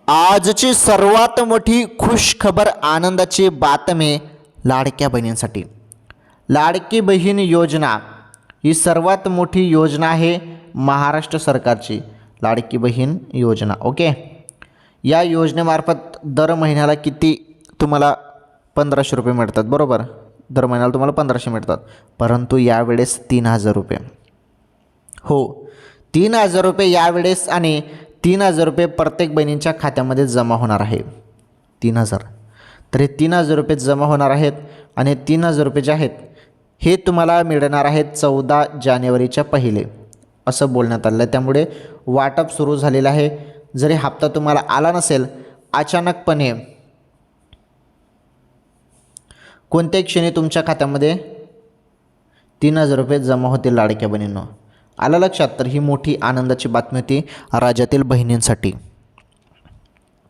आजची सर्वात मोठी खुश खबर, आनंदाची बातमी लाडक्या बहिणींसाठी. लाडकी बहीण योजना ही सर्वात मोठी योजना आहे महाराष्ट्र सरकारची. लाडकी बहीण योजना, ओके. या योजनेमार्फत दर महिन्याला किती तुम्हाला 1500 रुपये मिळतात, बरोबर. दर महिन्याला तुम्हाला 1500 मिळतात, परंतु यावेळेस 3000 रुपये. हो, 3000 रुपये यावेळेस, आणि 3000 रुपये प्रत्येक बहिणींच्या खात्यामध्ये जमा होणार आहे. 3000, तर हे 3000 रुपये जमा होणार आहेत, आणि 3000 रुपये जे आहेत हे तुम्हाला मिळणार आहेत 14 जानेवारीच्या पहिले, असं बोलण्यात आलं आहे. त्यामुळे वाटप सुरू झालेलं आहे. जरी हप्ता तुम्हाला आला नसेल, अचानकपणे कोणत्याही क्षणी तुमच्या खात्यामध्ये 3000 रुपये जमा होतील लाडक्या बहिणींनो. आलं लक्षात? तर ही मोठी आनंदाची बातमी होती राज्यातील बहिणींसाठी.